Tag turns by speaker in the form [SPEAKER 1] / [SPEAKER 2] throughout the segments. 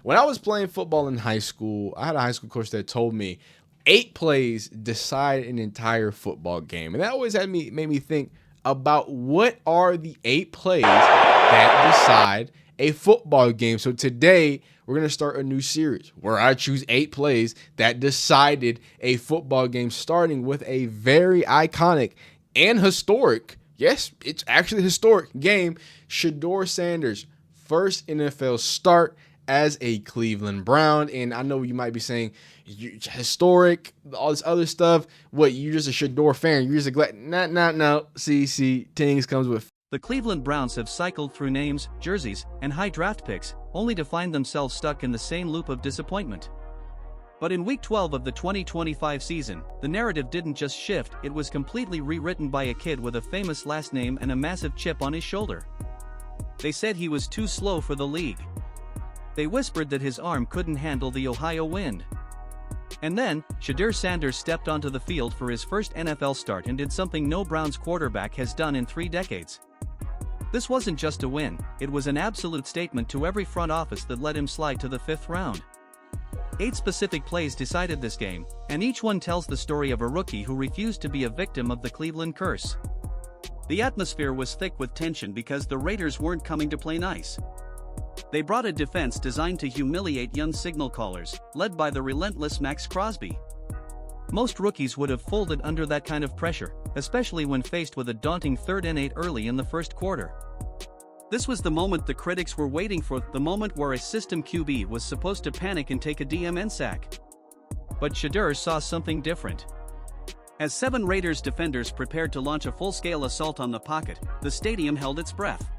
[SPEAKER 1] When I was playing football in high school, I had a high school coach that told me 8 plays decide an entire football game. And that always made me think about what are the 8 plays that decide a football game. So today we're going to start a new series where I choose 8 plays that decided a football game, starting with a very iconic and historic, yes, it's actually a historic game, Shedeur Sanders' first NFL start as a Cleveland Brown. And I know you might be saying, historic, all this other stuff. What, you're just a Shedeur fan? You're just a glad? No. See, things comes with.
[SPEAKER 2] The Cleveland Browns have cycled through names, jerseys, and high draft picks, only to find themselves stuck in the same loop of disappointment. But in Week 12 of the 2025 season, the narrative didn't just shift, it was completely rewritten by a kid with a famous last name and a massive chip on his shoulder. They said he was too slow for the league. They whispered that his arm couldn't handle the Ohio wind. And then, Shedeur Sanders stepped onto the field for his first NFL start and did something no Browns quarterback has done in 3 decades. This wasn't just a win, it was an absolute statement to every front office that let him slide to the 5th round. 8 specific plays decided this game, and each one tells the story of a rookie who refused to be a victim of the Cleveland curse. The atmosphere was thick with tension because the Raiders weren't coming to play nice. They brought a defense designed to humiliate young signal callers, led by the relentless Max Crosby. Most rookies would have folded under that kind of pressure, especially when faced with a daunting 3rd and 8 early in the first quarter. This was the moment the critics were waiting for, the moment where a system QB was supposed to panic and take a DMN sack. But Shedeur saw something different. As 7 Raiders defenders prepared to launch a full-scale assault on the pocket, the stadium held its breath.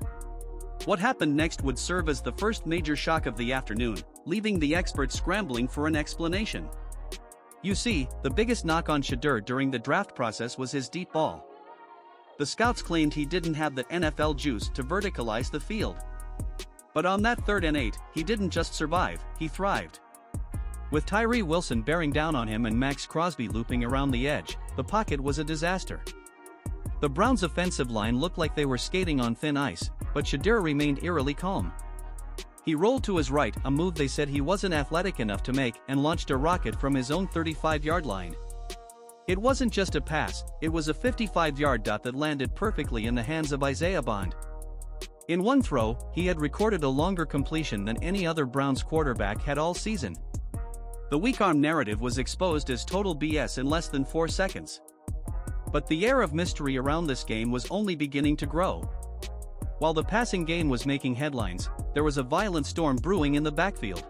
[SPEAKER 2] What happened next would serve as the first major shock of the afternoon, leaving the experts scrambling for an explanation. You see, the biggest knock on Shedeur during the draft process was his deep ball. The scouts claimed he didn't have the NFL juice to verticalize the field. But on that 3rd and 8, he didn't just survive, he thrived. With Tyree Wilson bearing down on him and Max Crosby looping around the edge, the pocket was a disaster. The Browns' offensive line looked like they were skating on thin ice, but Shedeur remained eerily calm. He rolled to his right, a move they said he wasn't athletic enough to make, and launched a rocket from his own 35-yard line. It wasn't just a pass, it was a 55-yard dot that landed perfectly in the hands of Isaiah Bond. In one throw, he had recorded a longer completion than any other Browns quarterback had all season. The weak arm narrative was exposed as total BS in less than 4 seconds. But the air of mystery around this game was only beginning to grow. While the passing game was making headlines, there was a violent storm brewing in the backfield.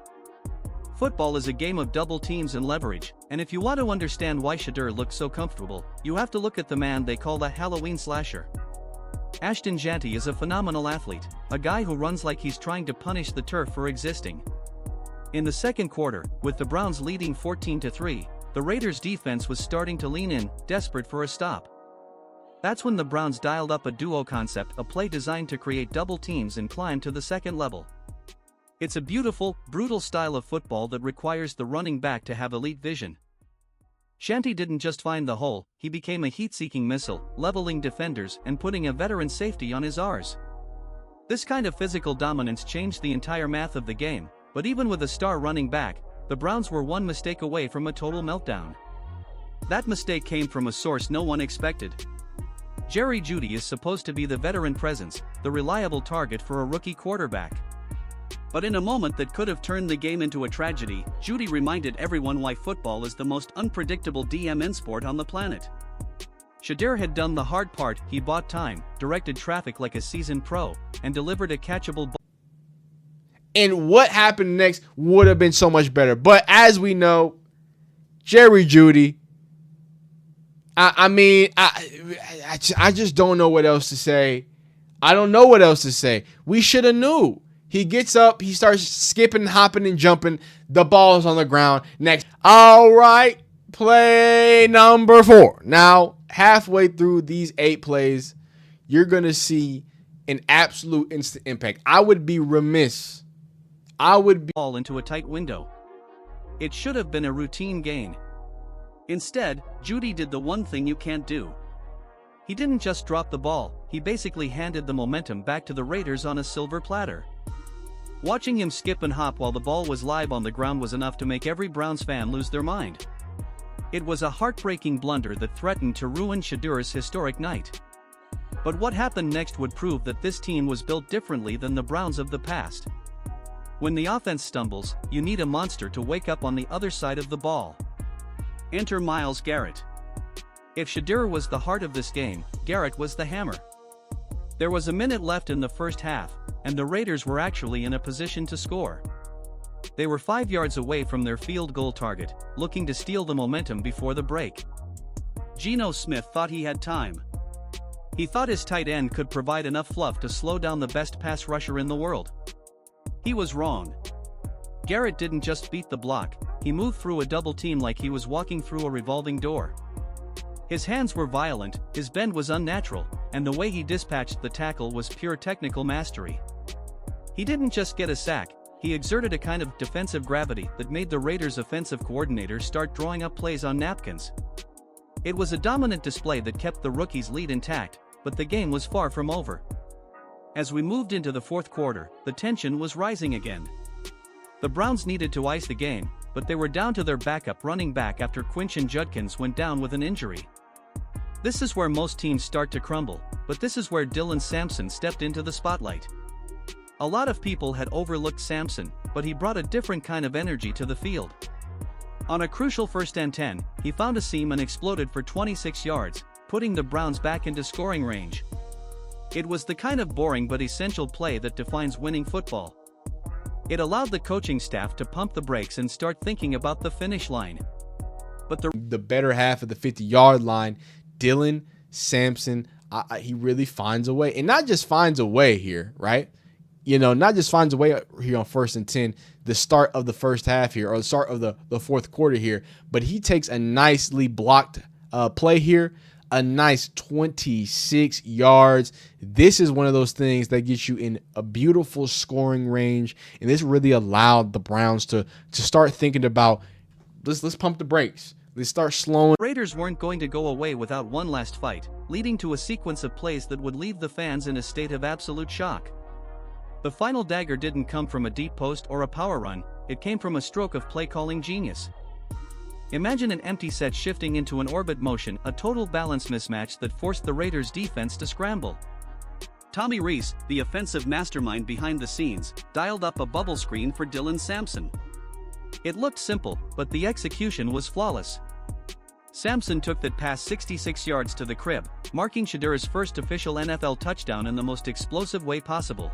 [SPEAKER 2] Football is a game of double teams and leverage, and if you want to understand why Shedeur looked so comfortable, you have to look at the man they call the Halloween slasher. Ashton Jeanty is a phenomenal athlete, a guy who runs like he's trying to punish the turf for existing. In the second quarter, with the Browns leading 14-3, the Raiders' defense was starting to lean in, desperate for a stop. That's when the Browns dialed up a duo concept, a play designed to create double teams and climb to the second level. It's a beautiful, brutal style of football that requires the running back to have elite vision. Shanty didn't just find the hole, he became a heat-seeking missile, leveling defenders and putting a veteran safety on his R's. This kind of physical dominance changed the entire math of the game, but even with a star running back, the Browns were one mistake away from a total meltdown. That mistake came from a source no one expected. Jerry Jeudy is supposed to be the veteran presence, the reliable target for a rookie quarterback. But in a moment that could have turned the game into a tragedy, Jeudy reminded everyone why football is the most unpredictable DMN sport on the planet. Shedeur had done the hard part, he bought time, directed traffic like a seasoned pro, and delivered a catchable ball.
[SPEAKER 1] And what happened next would have been so much better. But as we know, Jerry Jeudy, I just don't know what else to say. I don't know what else to say. We should have knew. He gets up, he starts skipping, hopping, and jumping. The ball's on the ground. Next. All right, play number 4. Now, halfway through these 8 plays, you're going to see an absolute instant impact. I would be remiss.
[SPEAKER 2] Ball into a tight window. It should have been a routine gain. Instead, Jeudy did the one thing you can't do. He didn't just drop the ball, he basically handed the momentum back to the Raiders on a silver platter. Watching him skip and hop while the ball was live on the ground was enough to make every Browns fan lose their mind. It was a heartbreaking blunder that threatened to ruin Shedeur's historic night. But what happened next would prove that this team was built differently than the Browns of the past. When the offense stumbles, you need a monster to wake up on the other side of the ball. Enter Myles Garrett. If Shedeur was the heart of this game, Garrett was the hammer. There was a minute left in the first half, and the Raiders were actually in a position to score. They were 5 yards away from their field goal target, looking to steal the momentum before the break. Geno Smith thought he had time. He thought his tight end could provide enough fluff to slow down the best pass rusher in the world. He was wrong. Garrett didn't just beat the block, he moved through a double team like he was walking through a revolving door. His hands were violent, his bend was unnatural, and the way he dispatched the tackle was pure technical mastery. He didn't just get a sack, he exerted a kind of defensive gravity that made the Raiders' offensive coordinators start drawing up plays on napkins. It was a dominant display that kept the rookie's lead intact, but the game was far from over. As we moved into the fourth quarter, the tension was rising again. The Browns needed to ice the game, but they were down to their backup running back after Quinton Judkins went down with an injury. This is where most teams start to crumble, but this is where Dylan Sampson stepped into the spotlight. A lot of people had overlooked Sampson, but he brought a different kind of energy to the field. On a crucial 1st and 10, he found a seam and exploded for 26 yards, putting the Browns back into scoring range. It was the kind of boring but essential play that defines winning football. It allowed the coaching staff to pump the brakes and start thinking about the finish line. But
[SPEAKER 1] the better half of the 50-yard line, Dylan Sampson, he really finds a way. And not just finds a way here, right? Not just finds a way here on 1st and 10, the start of the first half here, or the start of the fourth quarter here, but he takes a nicely blocked play here, a nice 26 yards. This is one of those things that gets you in a beautiful scoring range, and this really allowed the Browns to start thinking about, let's pump the brakes. Let's start slowing.
[SPEAKER 2] Raiders weren't going to go away without one last fight, leading to a sequence of plays that would leave the fans in a state of absolute shock. The final dagger didn't come from a deep post or a power run, it came from a stroke of play-calling genius. Imagine an empty set shifting into an orbit motion, a total balance mismatch that forced the Raiders' defense to scramble. Tommy Rees, the offensive mastermind behind the scenes, dialed up a bubble screen for Dylan Sampson. It looked simple, but the execution was flawless. Sampson took that pass 66 yards to the crib, marking Shedeur's first official NFL touchdown in the most explosive way possible.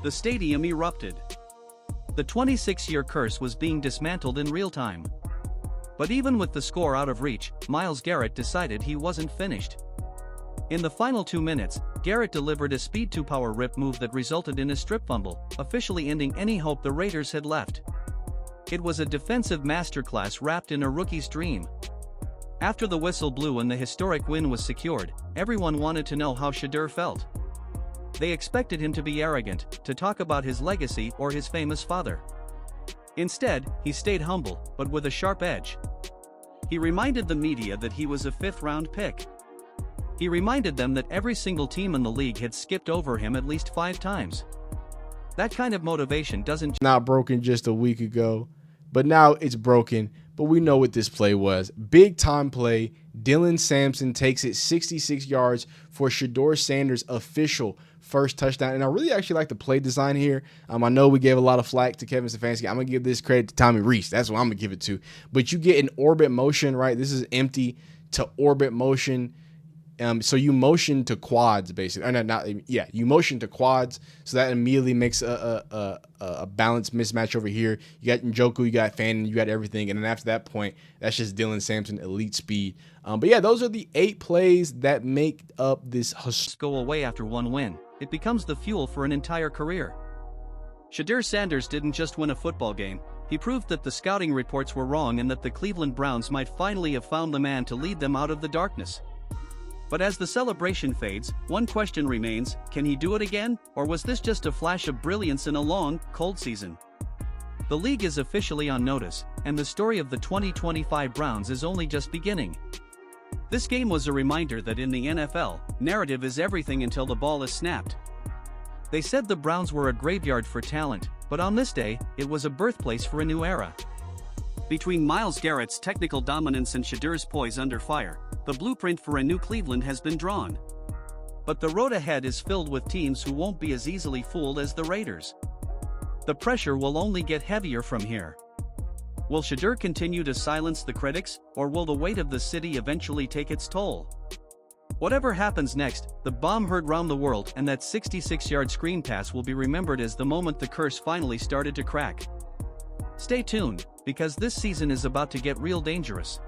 [SPEAKER 2] The stadium erupted. The 26-year curse was being dismantled in real time. But even with the score out of reach, Myles Garrett decided he wasn't finished. In the final 2 minutes, Garrett delivered a speed-to-power rip move that resulted in a strip fumble, officially ending any hope the Raiders had left. It was a defensive masterclass wrapped in a rookie's dream. After the whistle blew and the historic win was secured, everyone wanted to know how Shedeur felt. They expected him to be arrogant, to talk about his legacy or his famous father. Instead, he stayed humble, but with a sharp edge. He reminded the media that he was a 5th-round pick. He reminded them that every single team in the league had skipped over him at least 5 times. That kind of motivation doesn't
[SPEAKER 1] not broken just a week ago, but now it's broken. But we know what this play was. Big time play. Dylan Sampson takes it 66 yards for Shedeur Sanders' official first touchdown. And I really actually like the play design here. I know we gave a lot of flack to Kevin Stefanski. I'm going to give this credit to Tommy Rees. That's what I'm going to give it to. But you get an orbit motion, right? This is empty to orbit motion. So you motion to quads, basically. You motion to quads, so that immediately makes a balanced mismatch over here. You got Njoku, you got Fannin, you got everything, and then after that point, that's just Dylan Sampson, elite speed. But yeah, those are the 8 plays that make up this.
[SPEAKER 2] Go away after one win. It becomes the fuel for an entire career. Shedeur Sanders didn't just win a football game. He proved that the scouting reports were wrong and that the Cleveland Browns might finally have found the man to lead them out of the darkness. But as the celebration fades, one question remains: can he do it again, or was this just a flash of brilliance in a long, cold season? The league is officially on notice, and the story of the 2025 Browns is only just beginning. This game was a reminder that in the NFL, narrative is everything until the ball is snapped. They said the Browns were a graveyard for talent, but on this day, it was a birthplace for a new era. Between Myles Garrett's technical dominance and Shedeur's poise under fire, the blueprint for a new Cleveland has been drawn. But the road ahead is filled with teams who won't be as easily fooled as the Raiders. The pressure will only get heavier from here. Will Shedeur continue to silence the critics, or will the weight of the city eventually take its toll? Whatever happens next, the bomb heard round the world and that 66-yard screen pass will be remembered as the moment the curse finally started to crack. Stay tuned, because this season is about to get real dangerous.